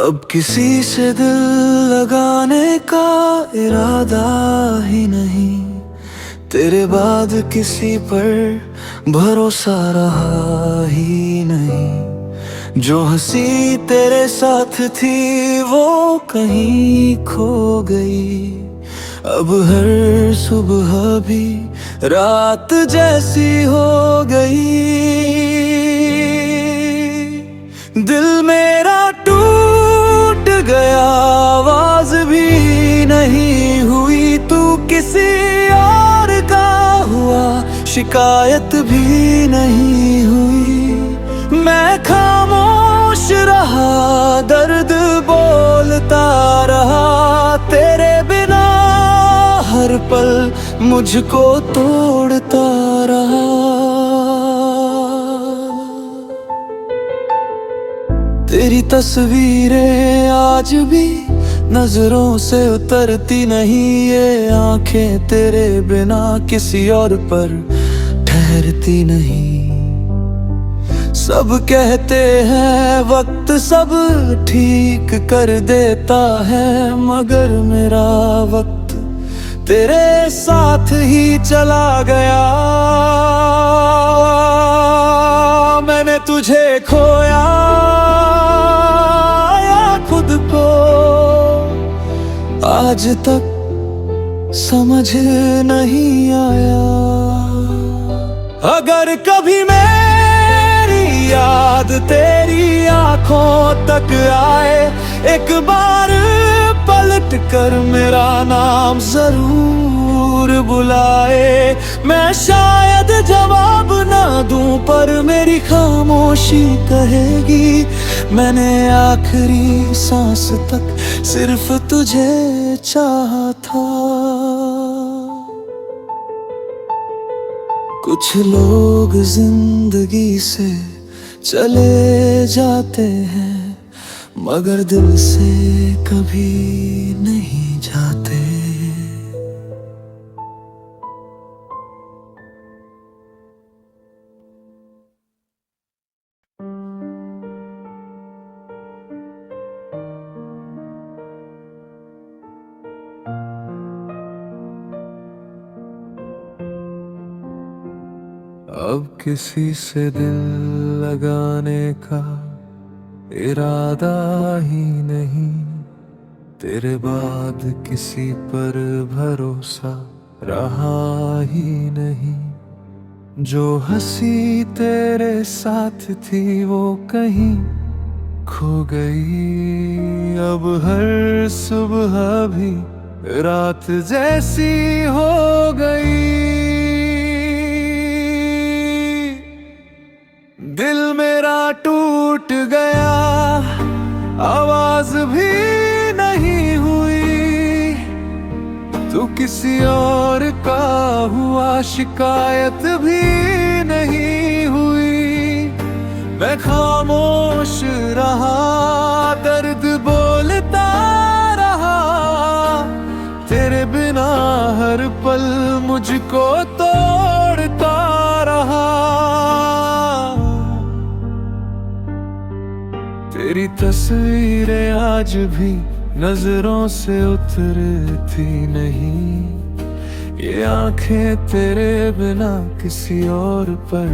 अब किसी से दिल लगाने का इरादा ही नहीं, तेरे बाद किसी पर भरोसा रहा ही नहीं। जो हंसी तेरे साथ थी वो कहीं खो गई, अब हर सुबह भी रात जैसी हो गई। दिल मेरा टूट गया, आवाज भी नहीं हुई, तू किसी और का हुआ, शिकायत भी नहीं हुई। मैं खामोश रहा, दर्द बोलता रहा, तेरे बिना हर पल मुझको तोड़ता रहा। तेरी तस्वीरें आज भी नजरों से उतरती नहीं, ये आंखें तेरे बिना किसी और पर ठहरती नहीं। सब कहते हैं वक्त सब ठीक कर देता है, मगर मेरा वक्त तेरे साथ ही चला गया। मैंने तुझे खोया या खुद को आज तक समझ नहीं आया। अगर कभी मेरी याद तेरी आंखों तक आए, एक बार पलट कर मेरा नाम जरूर बुलाए। मैं शायद जवाब ना दूं पर मेरी खामोशी कहेगी, मैंने आखिरी सांस तक सिर्फ तुझे चाहा था। कुछ लोग जिंदगी से चले जाते हैं, मगर दिल से कभी नहीं जाते। अब किसी से दिल लगाने का इरादा ही नहीं, तेरे बाद किसी पर भरोसा रहा ही नहीं। जो हंसी तेरे साथ थी वो कहीं खो गई, अब हर सुबह भी रात जैसी हो गई। दिल मेरा टूट गया, आवाज भी नहीं हुई, तू किसी और का हुआ, शिकायत भी नहीं हुई। मैं खामोश रहा, दर्द बोलता रहा, तेरे बिना हर पल मुझको तोड़ता रहा। तेरी तस्वीरें आज भी नजरों से उतरती नहीं, ये आंखें तेरे बिना किसी और पर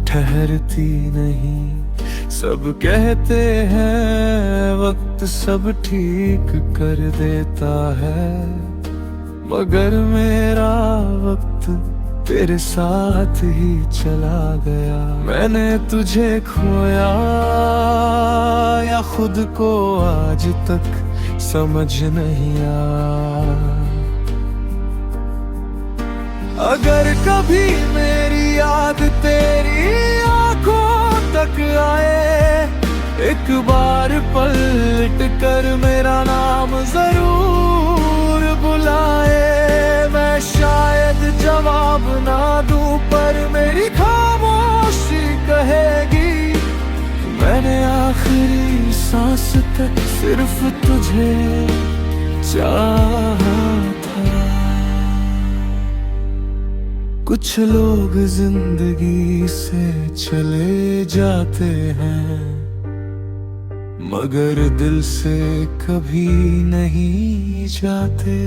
ठहरती नहीं। सब कहते हैं वक्त सब ठीक कर देता है, मगर मेरा वक्त तेरे साथ ही चला गया। मैंने तुझे खोया या खुद को आज तक समझ नहीं आया। अगर कभी मेरी याद तेरी आंखों तक आए, एक बार पलट कर मेरा नाम जरूर बुलाए। मैं शायद जवाब ना दूं पर मेरी खामोशी कहेगी, मैंने आखिरी सांस तक सिर्फ तुझे चाहा था। कुछ लोग जिंदगी से चले जाते हैं, मगर दिल से कभी नहीं जाते।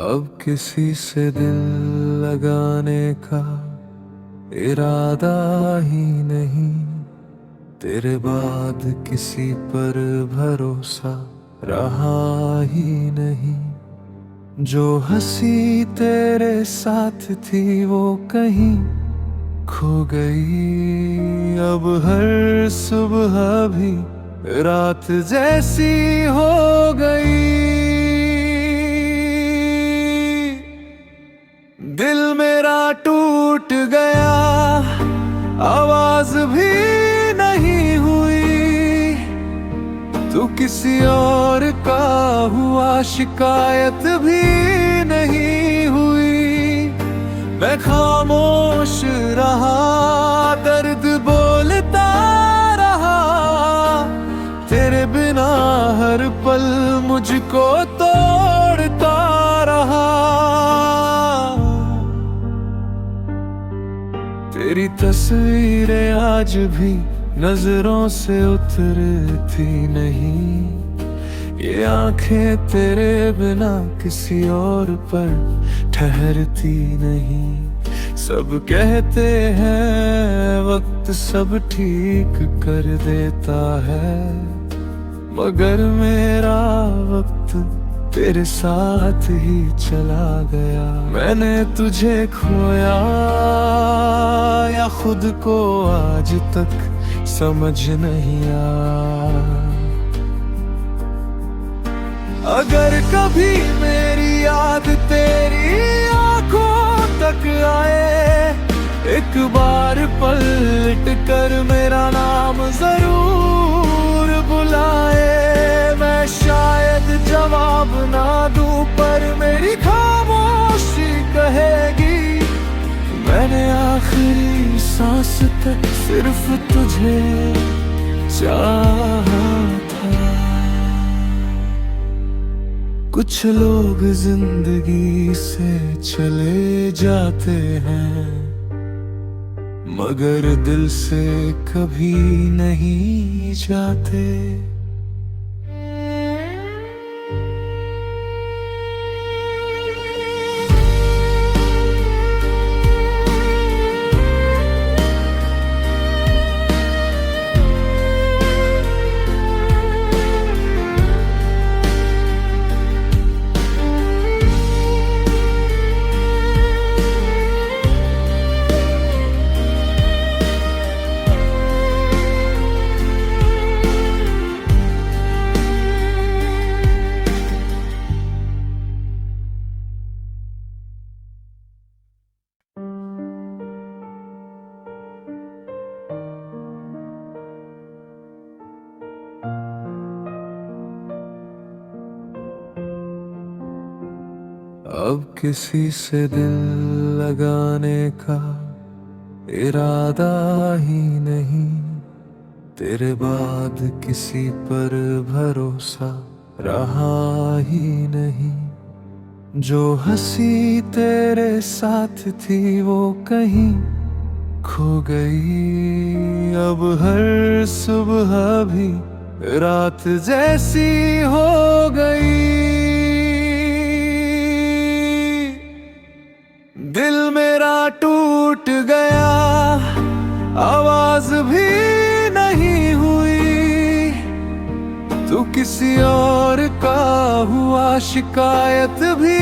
अब किसी से दिल लगाने का इरादा ही नहीं, तेरे बाद किसी पर भरोसा रहा ही नहीं। जो हंसी तेरे साथ थी वो कहीं खो गई, अब हर सुबह भी रात जैसी हो गई। दिल मेरा टूट गया, आवाज भी नहीं हुई, तू किसी और का हुआ शिकायत भी नहीं हुई। मैं खामोश रहा, दर्द बोलता रहा, तेरे बिना हर पल मुझको तोड़ता रहा। तेरी तस्वीरें आज भी नजरों से उतरती नहीं, ये आंखें तेरे बिना किसी और पर ठहरती नहीं। सब कहते हैं वक्त सब ठीक कर देता है, मगर मेरा वक्त तेरे साथ ही चला गया। मैंने तुझे खोया या खुद को आज तक समझ नहीं आया। अगर कभी मेरी याद तेरी आंखों तक आए, एक बार पलट कर मेरा नाम जरूर बुलाए। मैं शायद जवाब ना दूं पर मेरी खामोशी कहेगी, मैंने आखिरी सांस तक सिर्फ तुझे चाहा था। कुछ लोग जिंदगी से चले जाते हैं, मगर दिल से कभी नहीं जाते। अब किसी से दिल लगाने का इरादा ही नहीं, तेरे बाद किसी पर भरोसा रहा ही नहीं। जो हंसी तेरे साथ थी वो कहीं खो गई, अब हर सुबह भी रात जैसी हो गई। दिल मेरा टूट गया, आवाज भी नहीं हुई, तू किसी और का हुआ शिकायत भी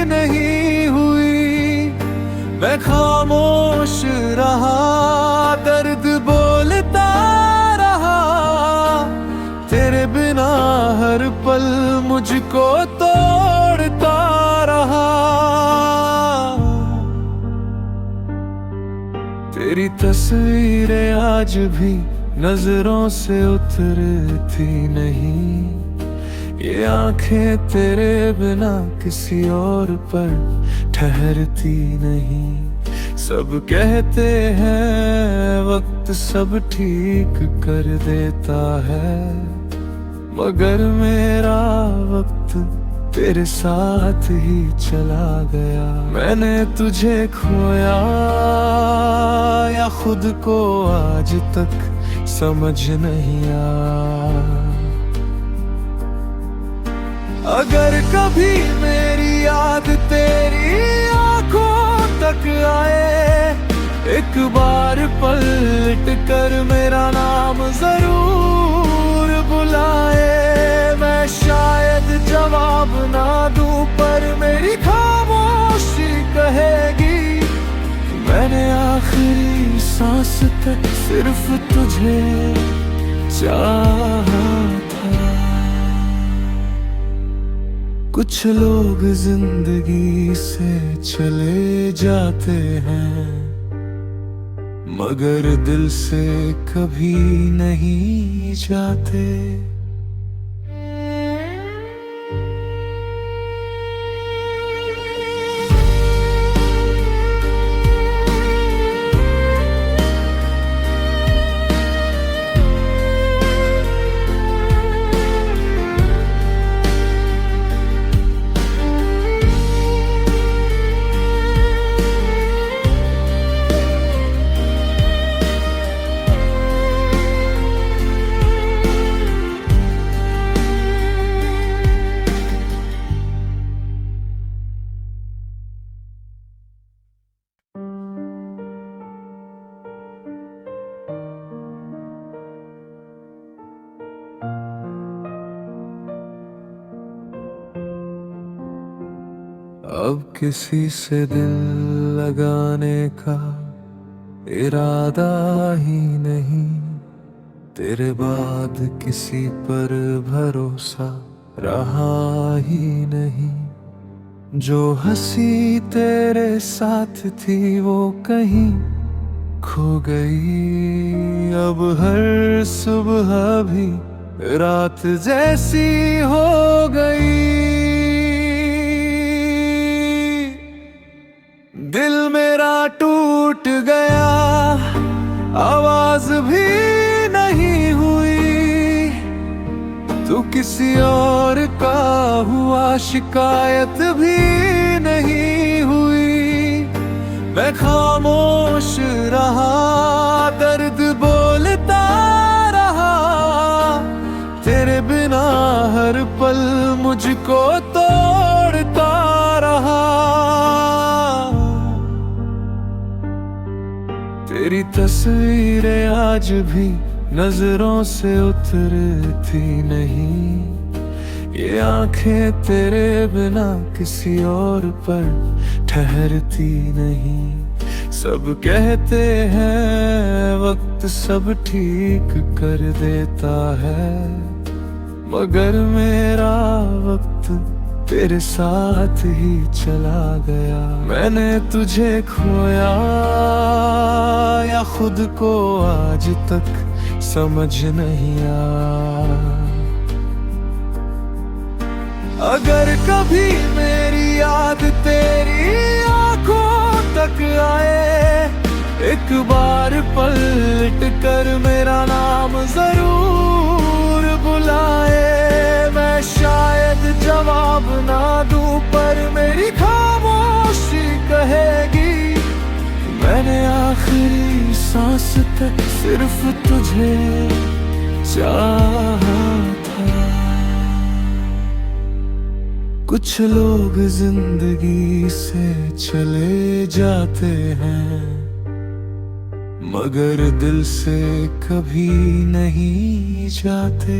नहीं हुई। मैं खामोश रहा, दर्द बोलता रहा, तेरे बिना हर पल मुझको तोड़ता रहा। तेरी तस्वीरें आज भी नजरों से उतरती नहीं, ये आंखें तेरे बिना किसी और पर ठहरती नहीं। सब कहते हैं वक्त सब ठीक कर देता है, मगर मेरा वक्त तेरे साथ ही चला गया। मैंने तुझे खोया या खुद को आज तक समझ नहीं आया। अगर कभी मेरी याद तेरी आंखों तक आए, एक बार पलट कर मेरा नाम जरूर बुलाए। मैं शायद जवाब ना दूं पर मेरी खामोशी कहेगी, मैंने आखिरी सांस तक सिर्फ तुझे चाहा था। कुछ लोग जिंदगी से चले जाते हैं, मगर दिल से कभी नहीं जाते। अब किसी से दिल लगाने का इरादा ही नहीं, तेरे बाद किसी पर भरोसा रहा ही नहीं। जो हंसी तेरे साथ थी वो कहीं खो गई, अब हर सुबह भी रात जैसी हो गई। दिल मेरा टूट गया, आवाज भी नहीं हुई, तू किसी और का हुआ शिकायत भी नहीं हुई। मैं खामोश रहा, दर्द बोलता रहा, तेरे बिना हर पल मुझको तोड़ता रहा। तेरी तस्वीरें आज भी नजरों से उतरती नहीं, ये आंखें तेरे बिना किसी और पर ठहरती नहीं। सब कहते हैं वक्त सब ठीक कर देता है, मगर मेरा वक्त तेरे साथ ही चला गया। मैंने तुझे खोया या खुद को आज तक समझ नहीं आया। अगर कभी मेरी याद तेरी आंखों तक आए, एक बार पलट कर मेरा नाम जरूर बुलाए। मैं शायद जवाब ना दूं पर मेरी खामोशी कहेगी, मैंने आखिरी सांस तक सिर्फ तुझे चाहा था। कुछ लोग जिंदगी से चले जाते हैं, मगर दिल से कभी नहीं जाते।